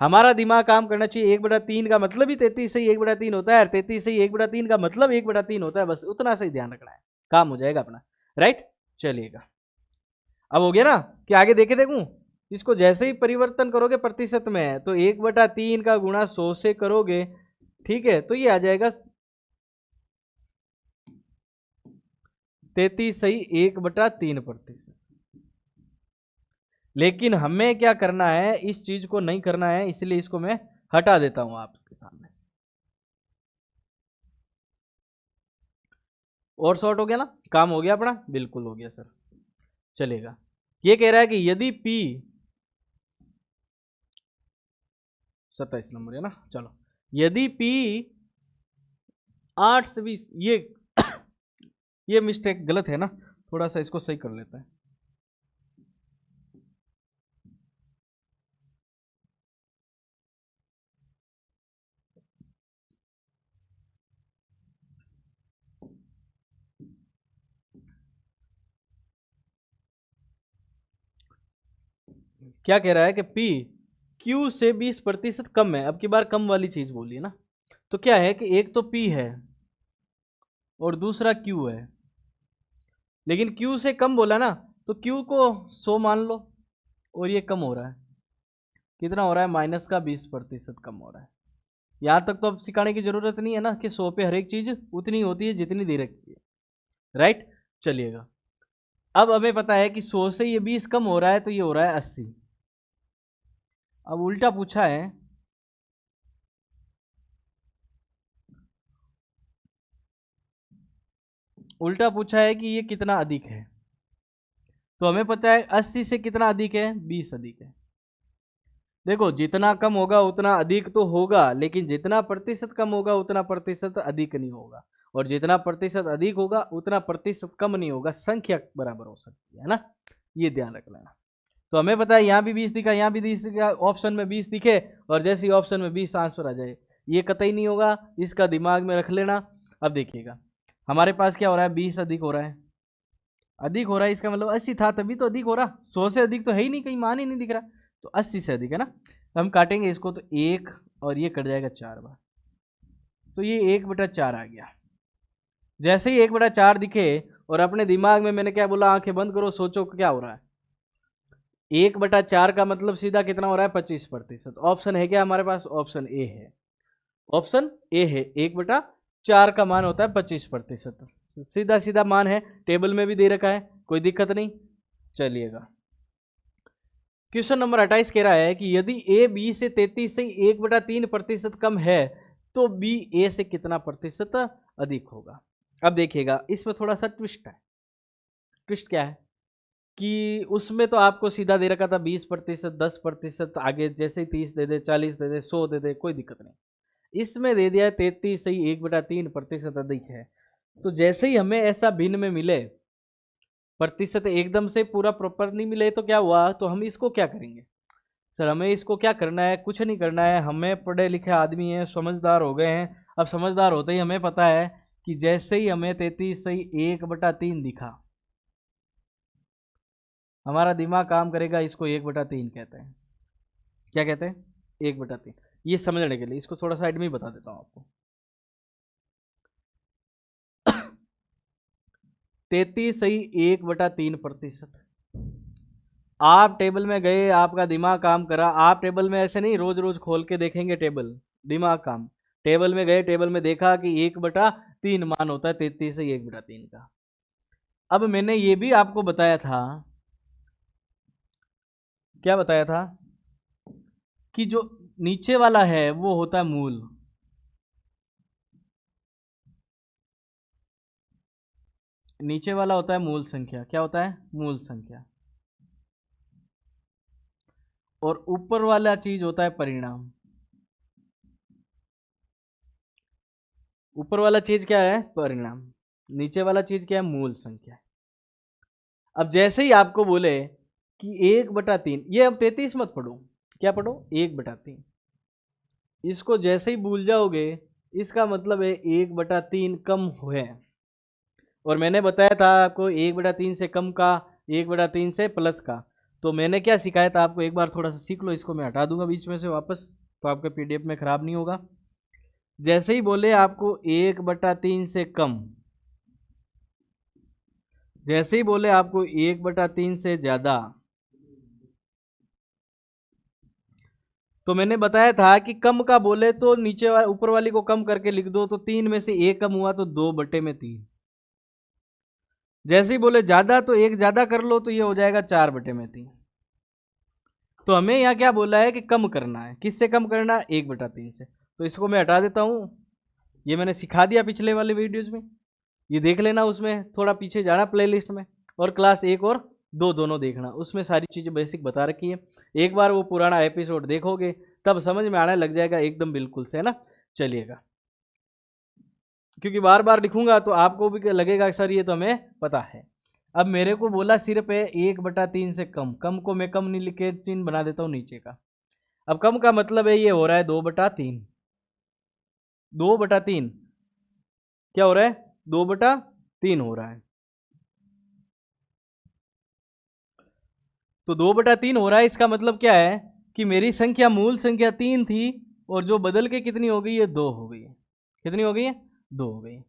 S1: हमारा दिमाग काम करना चाहिए, 1/3 का मतलब ही 33 से ही 1/3 होता है, 33 से ही 1/3 का मतलब 1/3 होता है, बस उतना सा ही ध्यान रखना है, काम हो जाएगा अपना, राइट। चलिएगा, अब हो गया ना कि आगे देखे देखूं। इसको जैसे ही परिवर्तन करोगे प्रतिशत में, तो 1/3 का गुणा 100 से करोगे, ठीक है, तो ये आ जाएगा 33 सही 1/3%। लेकिन हमें क्या करना है, इस चीज को नहीं करना है, इसलिए इसको मैं हटा देता हूं आपके सामने। और शॉर्ट हो गया ना, काम हो गया अपना, बिल्कुल हो गया सर। चलेगा, ये कह रहा है कि यदि P 27 नंबर है ना, चलो, यदि P 8 से 20, ये मिस्टेक गलत है ना, थोड़ा सा इसको सही कर लेते हैं। क्या कह रहा है कि P Q से 20% कम है। अब की बार कम वाली चीज बोली है ना, तो क्या है कि एक तो P है और दूसरा Q है, लेकिन Q से कम बोला ना, तो Q को 100 मान लो, और ये कम हो रहा है, कितना हो रहा है? -20% कम हो रहा है। यहां तक तो अब सिखाने की जरूरत नहीं है ना कि 100 पे हर एक चीज उतनी होती है जितनी दे रखी है, राइट। चलिएगा, अब हमें पता है कि 100 से ये 20 कम हो रहा है, तो ये हो रहा है 80। अब उल्टा पूछा है, उल्टा पूछा है कि ये कितना अधिक है। तो हमें पता है 80 से कितना अधिक है? 20 अधिक है। देखो, जितना कम होगा उतना अधिक तो होगा, लेकिन जितना प्रतिशत कम होगा उतना प्रतिशत अधिक नहीं होगा, और जितना प्रतिशत अधिक होगा उतना प्रतिशत कम नहीं होगा, संख्या बराबर हो सकती है ना, ये ध्यान रखना है। तो हमें पता है यहाँ भी 20 दिखा, यहाँ भी 20 दिखा, ऑप्शन में 20 दिखे और जैसे ही ऑप्शन में 20 आंसर आ जाए, ये कतई नहीं होगा, इसका दिमाग में रख लेना। अब देखिएगा, हमारे पास क्या हो रहा है? 20 अधिक हो रहा है, अधिक हो रहा है, इसका मतलब 80 था तभी तो अधिक हो रहा, 100 से अधिक तो है ही नहीं, कहीं मान ही नहीं दिख रहा, तो 80 से अधिक है ना। तो हम काटेंगे इसको, तो 1 और ये कट जाएगा 4 बार, तो ये 1/4 आ गया। जैसे ही 1/4 दिखे और अपने दिमाग में मैंने क्या बोला, आंखें बंद करो, सोचो क्या हो रहा है। 1/4 का मतलब सीधा कितना हो रहा है? 25%। ऑप्शन है क्या हमारे पास? ऑप्शन ए है, ऑप्शन ए है, 1/4 का मान होता है 25%। सीधा सीधा मान है, टेबल में भी दे रखा है, कोई दिक्कत नहीं। चलिएगा, क्वेश्चन नंबर 28 कह रहा है कि यदि ए बी से 33.1/3% कम है तो बी ए से कितना प्रतिशत अधिक होगा। अब देखिएगा इसमें थोड़ा सा ट्विस्ट है। ट्विस्ट क्या है कि उसमें तो आपको सीधा दे रखा था 20%, 10%, आगे जैसे ही 30 दे दे, 40 दे दे, 100 दे दे, कोई दिक्कत नहीं। इसमें दे दिया है 33.1/3% अधिक है। तो जैसे ही हमें ऐसा भिन्न में मिले, प्रतिशत एकदम से पूरा प्रॉपर नहीं मिले तो क्या हुआ, तो हम इसको क्या करेंगे सर, हमें इसको क्या करना है, कुछ नहीं करना है। हमें पढ़े लिखे आदमी हैं, समझदार हो गए हैं। अब समझदार होते ही हमें पता है कि जैसे ही हमें 33/1/3 दिखा, हमारा दिमाग काम करेगा, इसको 1/3 कहते हैं। क्या कहते हैं? 1/3। ये समझने के लिए इसको थोड़ा साइड में ही बता देता हूँ आपको। 33/1/3%। आप टेबल में गए, आपका दिमाग काम करा, आप टेबल में ऐसे नहीं रोज रोज खोल के देखेंगे टेबल, दिमाग काम। टेबल में गए, टेबल में देखा कि 1/3 मान होता है 33/1/3 का। अब मैंने ये भी आपको बताया था, क्या बताया था, कि जो नीचे वाला है वो होता है मूल। नीचे वाला होता है मूल संख्या। क्या होता है? मूल संख्या। और ऊपर वाला चीज होता है परिणाम। ऊपर वाला चीज क्या है? परिणाम। नीचे वाला चीज क्या है? मूल संख्या। अब जैसे ही आपको बोले कि 1/3, ये अब 33 मत पढ़ो, क्या पढ़ो? 1/3। इसको जैसे ही भूल जाओगे, इसका मतलब है 1/3 कम है। और मैंने बताया था आपको 1/3 से कम का, 1/3 से प्लस का। तो मैंने क्या सिखाया था आपको, एक बार थोड़ा सा सीख लो। इसको मैं हटा दूंगा बीच में से वापस, तो आपका पीडीएफ में खराब नहीं होगा। जैसे ही बोले आपको 1/3 से कम, जैसे ही बोले आपको 1/3 से ज्यादा, तो मैंने बताया था कि कम का बोले तो नीचे ऊपर वाली को कम करके लिख दो, तो 3 में से 1 कम हुआ तो 2/3। जैसे ही बोले ज्यादा तो 1 ज्यादा कर लो, तो ये हो जाएगा 4/3। तो हमें यहाँ क्या बोला है कि कम करना है। किससे कम करना है? 1/3 से। तो इसको मैं हटा देता हूँ। ये मैंने सिखा दिया पिछले वाले वीडियोज में, ये देख लेना। उसमें थोड़ा पीछे जाना प्लेलिस्ट में, और क्लास 1 और 2 दोनों देखना, उसमें सारी चीज़ें बेसिक बता रखी है। एक बार वो पुराना एपिसोड देखोगे तब समझ में आने लग जाएगा एकदम बिल्कुल से, है ना। चलिएगा, क्योंकि बार बार लिखूंगा तो आपको भी लगेगा सर ये तो हमें पता है। अब मेरे को बोला सिर्फ है 1/3 से कम, कम को मैं कम नहीं लिख के चिन्ह बना देता हूँ नीचे का। अब कम का मतलब है ये हो रहा है 2/3। 2/3 क्या हो रहा है? 2/3 हो रहा है। तो 2/3 हो रहा है, इसका मतलब क्या है कि मेरी संख्या, मूल संख्या 3 थी, और जो बदल के कितनी हो गई है? 2 हो गई है। कितनी हो गई है? 2 हो गई।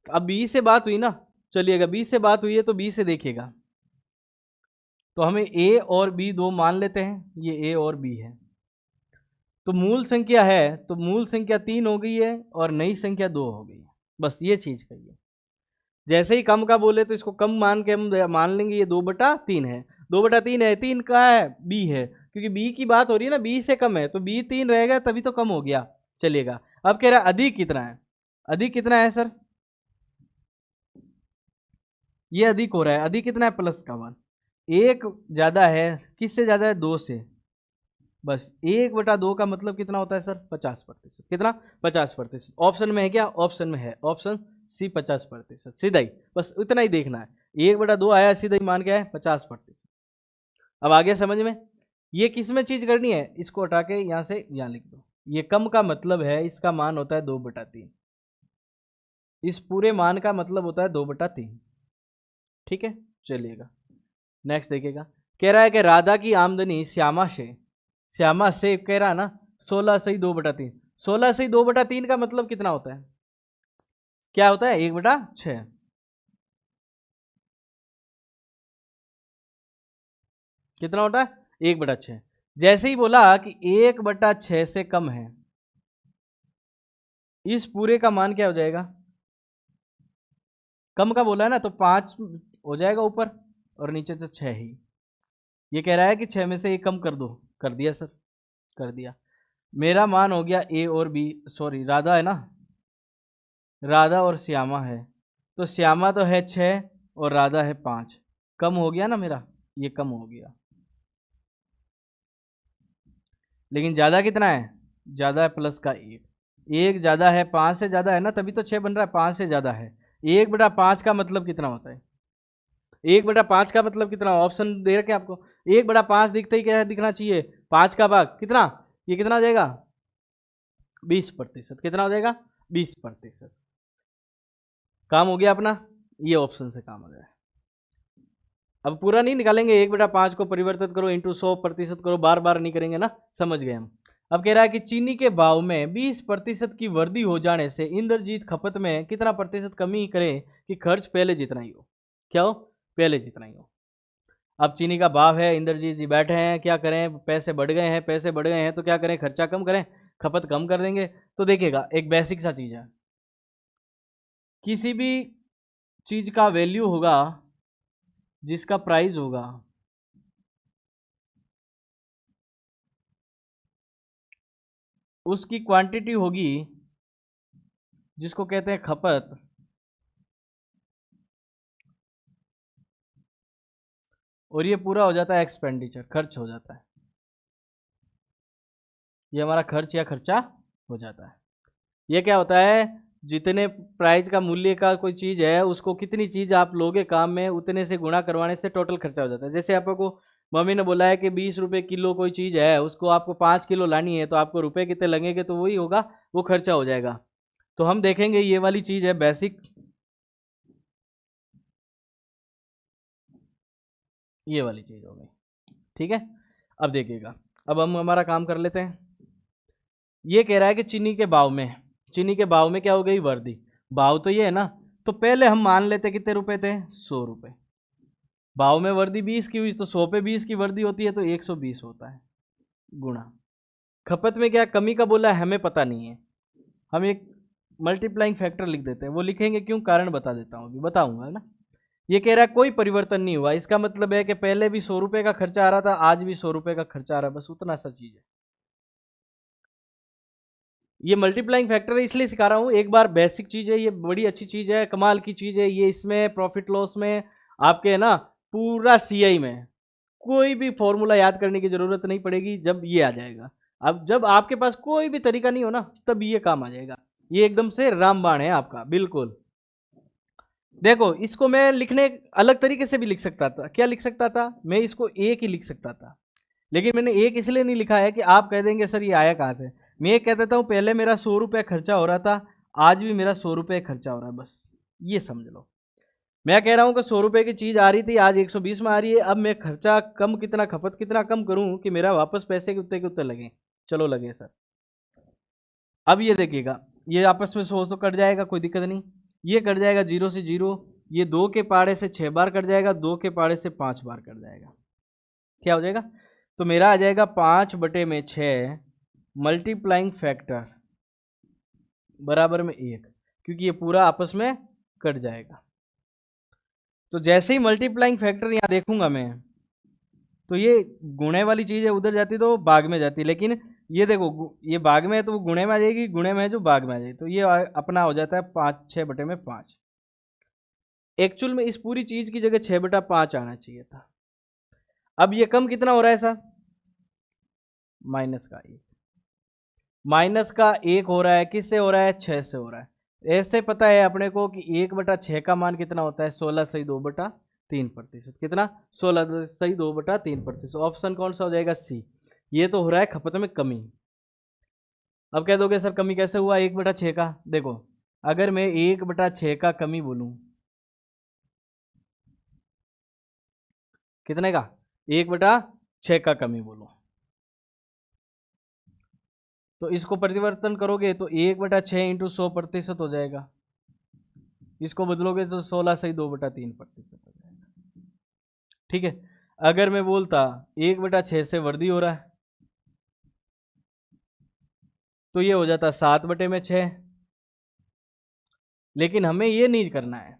S1: अब बी से बात हुई ना, चलिएगा बी से बात हुई है तो बी से देखिएगा। तो हमें ए और बी दो मान लेते हैं, ये ए और बी है। तो मूल संख्या है, तो मूल संख्या 3 हो गई है और नई संख्या 2 हो गई है। बस ये चीज कहिए। जैसे ही कम का बोले तो इसको कम मान के हम मान लेंगे ये 2/3 है। 2/3 है, 3 का है? बी है, क्योंकि बी की बात हो रही है ना, बी से कम है तो बी 3 रहेगा तभी तो कम हो गया। चलिएगा, अब कह रहा है अधिक कितना है। अधिक कितना है सर? ये अधिक हो रहा है। अधिक कितना है? +1। 1 ज्यादा है, किससे ज्यादा है? 2 से। बस 1/2 का मतलब कितना होता है सर? 50%। कितना? 50%। ऑप्शन में है क्या? ऑप्शन में है, ऑप्शन सी 50%। सीधा ही, बस इतना ही देखना है। 1/2 आया, सीधा ही मान के आया 50%। अब आगे समझ में, ये किस में चीज करनी है? इसको हटा के यहां से यहां लिख दो। ये कम का मतलब है इसका मान होता है 2/3। इस पूरे मान का मतलब होता है 2/3। ठीक है, चलिएगा नेक्स्ट देखिएगा। कह रहा है कि राधा की आमदनी श्यामा से कह रहा है ना 16 से 2/3। 16 से 2/3 का मतलब कितना होता है? क्या होता है? 1/6। कितना होता है? 1/6। जैसे ही बोला कि 1/6 से कम है, इस पूरे का मान क्या हो जाएगा? कम का बोला है ना, तो 5 हो जाएगा ऊपर, और नीचे तो 6 ही। ये कह रहा है कि 6 में से 1 कम कर दो, कर दिया सर, कर दिया। मेरा मान हो गया ए और बी, सॉरी राधा है ना, राधा और श्यामा है, तो श्यामा तो है 6 और राधा है 5, कम हो गया ना मेरा, ये कम हो गया। लेकिन ज़्यादा कितना है, ज़्यादा है प्लस का 1, 1 ज़्यादा है, 5 से ज़्यादा है ना, तभी तो 6 बन रहा है, 5 से ज़्यादा है। 1/5 का मतलब कितना होता है, 1/5 का मतलब कितना, ऑप्शन दे रखे आपको। 1/5 दिखते ही क्या दिखना चाहिए, 5 का भाग कितना, ये कितना हो जाएगा 20%, कितना हो जाएगा 20%। काम हो गया अपना, ये ऑप्शन से काम हो गया। अब पूरा नहीं निकालेंगे, 1/5 को परिवर्तित करो इंटू 100% करो, बार बार नहीं करेंगे ना, समझ गए हम। अब कह रहा है कि चीनी के भाव में 20% की वृद्धि हो जाने से इंद्रजीत खपत में कितना प्रतिशत कमी करे कि खर्च पहले जितना ही हो, क्या हो, पहले जितना ही हो। अब चीनी का भाव है, इंद्रजीत जी बैठे हैं, क्या करें, पैसे बढ़ गए हैं, पैसे बढ़ गए हैं तो क्या करें, खर्चा कम करें, खपत कम कर देंगे। तो देखिएगा एक बेसिक सा चीज़ है, किसी भी चीज़ का वैल्यू होगा जिसका प्राइस होगा, उसकी क्वांटिटी होगी जिसको कहते हैं खपत, और ये पूरा हो जाता है एक्सपेंडिचर, खर्च हो जाता है, ये हमारा खर्च या खर्चा हो जाता है। ये क्या होता है, जितने प्राइस का मूल्य का कोई चीज़ है उसको कितनी चीज़ आप लोगे काम में, उतने से गुणा करवाने से टोटल खर्चा हो जाता है। जैसे आपको मम्मी ने बोला है कि 20 रुपये किलो कोई चीज़ है, उसको आपको 5 किलो लानी है, तो आपको रुपए कितने लगेंगे, तो वही होगा, वो खर्चा हो जाएगा। तो हम देखेंगे ये वाली चीज़ है बेसिक, ये वाली चीज़ हो गई, ठीक है। अब देखिएगा, अब हम हमारा काम कर लेते हैं। ये कह रहा है कि चीनी के भाव में, चीनी के भाव में क्या हो गई वृद्धि, भाव तो ये है ना, तो पहले हम मान लेते कितने रुपए थे, 100 रुपये, भाव में वृद्धि 20 की हुई, तो 100 पे 20 की वृद्धि होती है तो 120 होता है, गुणा खपत में क्या कमी का बोला है हमें पता नहीं है, हम एक मल्टीप्लाइंग फैक्टर लिख देते हैं, वो लिखेंगे क्यों, कारण बता देता हूँ, अभी बताऊंगा ना। ये कह रहा है कोई परिवर्तन नहीं हुआ, इसका मतलब है कि पहले भी 100 रुपये का खर्चा आ रहा था, आज भी 100 रुपये का खर्चा आ रहा है, बस उतना सा चीज़ है। ये मल्टीप्लाइंग फैक्टर है इसलिए सिखा रहा हूँ, एक बार बेसिक चीज़ है, ये बड़ी अच्छी चीज़ है, कमाल की चीज़ है ये, इसमें प्रॉफिट लॉस में आपके है ना, पूरा सीआई में कोई भी फॉर्मूला याद करने की जरूरत नहीं पड़ेगी, जब ये आ जाएगा। अब जब आपके पास कोई भी तरीका नहीं हो ना, तब ये काम आ जाएगा, ये एकदम से रामबाण है आपका, बिल्कुल। देखो इसको मैं लिखने अलग तरीके से भी लिख सकता था, क्या लिख सकता था, मैं इसको एक ही लिख सकता था, लेकिन मैंने एक इसलिए नहीं लिखा है कि आप कह देंगे सर ये आया कहाँ से। मैं ये कह देता हूँ पहले मेरा 100 रुपये खर्चा हो रहा था, आज भी मेरा 100 रुपये खर्चा हो रहा है, बस ये समझ लो। मैं कह रहा हूँ कि 100 रुपये की चीज़ आ रही थी, आज 120 में आ रही है, अब मैं खर्चा कम कितना, खपत कितना कम करूँ कि मेरा वापस पैसे के उत्ते लगे, चलो लगे सर। अब ये देखिएगा, ये आपस में 100 तो कट जाएगा, कोई दिक्कत नहीं, ये कट जाएगा 0 से 0, ये 2 के पाड़े से 6 बार कट जाएगा, 2 के पाड़े से 5 बार कट जाएगा, क्या हो जाएगा, तो मेरा आ जाएगा 5/6 मल्टीप्लाइंग फैक्टर बराबर में 1, क्योंकि ये पूरा आपस में कट जाएगा। तो जैसे ही मल्टीप्लाइंग फैक्टर यहाँ देखूंगा मैं, तो ये गुणे वाली चीज़ है उधर जाती तो भाग में जाती, लेकिन ये देखो ये भाग में है तो वो गुणे में आ जाएगी, गुणे में है जो भाग में आ जाएगी, तो ये अपना हो जाता है 5/6 एक्चुअल में इस पूरी चीज़ की जगह 6/5 आना चाहिए था। अब ये कम कितना हो रहा है साहब, -1, -1 हो रहा है, किससे हो रहा है, 6 से हो रहा है। ऐसे पता है अपने को कि 1/6 का मान कितना होता है, 16/2/3%, कितना, 16/2/3%, ऑप्शन कौन सा हो जाएगा, सी। ये तो हो रहा है खपत में कमी। अब कह दोगे सर कमी कैसे हुआ 1/6 का, देखो अगर मैं 1/6 का कमी बोलूं, कितने का, 1/6 का कमी बोलूं, तो इसको परिवर्तन करोगे तो 1/6 इंटू 100% हो जाएगा, इसको बदलोगे तो 16/2/3% हो जाएगा, ठीक है। अगर मैं बोलता 1/6 से वृद्धि हो रहा है, तो ये हो जाता 7/6, लेकिन हमें ये नहीं करना है,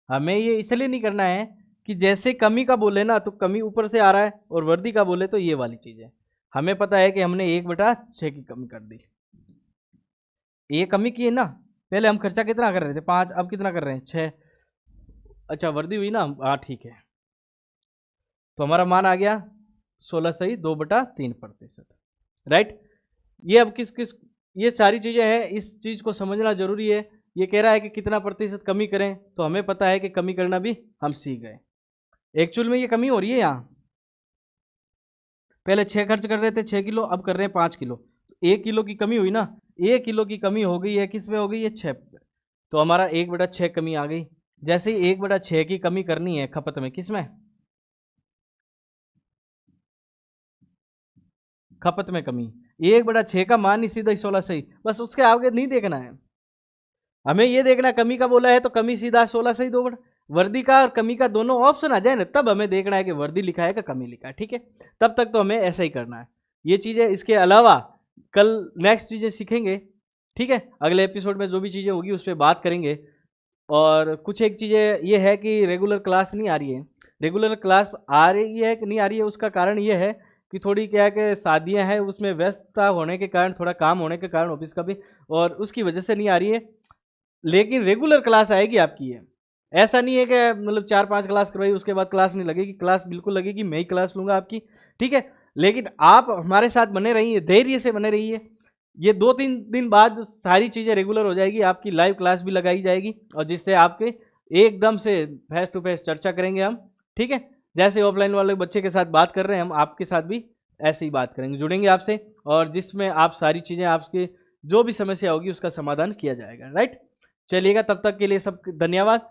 S1: हमें ये इसलिए नहीं करना है कि जैसे कमी का बोले ना तो कमी ऊपर से आ रहा है, और वर्दी का बोले तो ये वाली चीज़ है। हमें पता है कि हमने 1/6 की कमी कर दी, ये कमी की है ना। पहले हम खर्चा कितना कर रहे थे 5, अब कितना कर रहे हैं 6। अच्छा वर्दी हुई ना, हाँ ठीक है। तो हमारा मान आ गया 16 सही 2/3%। राइट। ये अब किस किस, ये सारी चीज़ें हैं, इस चीज़ को समझना जरूरी है। ये कह रहा है कि कितना प्रतिशत कमी करें, तो हमें पता है कि कमी करना भी हम सीख गए। एक्चुअल में ये कमी हो रही है यहाँ, पहले 6 खर्च कर रहे थे 6 किलो, अब कर रहे हैं 5 किलो, तो 1 किलो की कमी हुई ना। 1 किलो की कमी हो गई है, किस में हो गई है 6 पे। तो हमारा 1/6 कमी आ गई। जैसे ही 1/6 की कमी करनी है खपत में, किस में, खपत में कमी। 1/6 का मान ही सीधा 16 सही, बस उसके आगे नहीं देखना है हमें, ये देखना कमी का बोला है तो कमी सीधा 16 सही 2 वर्दी का और कमी का दोनों ऑप्शन आ जाए ना, तब हमें देखना है कि वर्दी लिखा है कि कमी लिखा है। ठीक है, तब तक तो हमें ऐसा ही करना है। ये चीज़ें, इसके अलावा कल नेक्स्ट चीज़ें सीखेंगे। ठीक है, अगले एपिसोड में जो भी चीज़ें होगी उस पर बात करेंगे। और कुछ एक चीज़ें ये है कि रेगुलर क्लास नहीं आ रही है। रेगुलर क्लास आ रही है कि नहीं आ रही है, उसका कारण ये है कि थोड़ी क्या है कि शादियां हैं, उसमें व्यस्तता होने के कारण, थोड़ा काम होने के कारण ऑफिस का भी, और उसकी वजह से नहीं आ रही है। लेकिन रेगुलर क्लास आएगी आपकी है। ऐसा नहीं है कि मतलब 4-5 क्लास करवाई उसके बाद क्लास नहीं लगेगी, क्लास बिल्कुल लगेगी, मैं ही क्लास लूँगा आपकी। ठीक है, लेकिन आप हमारे साथ बने रहिए, धैर्य से बने रहिए। ये 2-3 दिन बाद सारी चीज़ें रेगुलर हो जाएगी, आपकी लाइव क्लास भी लगाई जाएगी, और जिससे आपके एकदम से फेस टू फेस चर्चा करेंगे हम। ठीक है, जैसे ऑफलाइन वाले बच्चे के साथ बात कर रहे हैं, हम आपके साथ भी ऐसे ही बात करेंगे, जुड़ेंगे आपसे, और जिसमें आप सारी चीज़ें, आपके जो भी समस्या होगी उसका समाधान किया जाएगा। राइट। चलिएगा, तब तक के लिए सब धन्यवाद।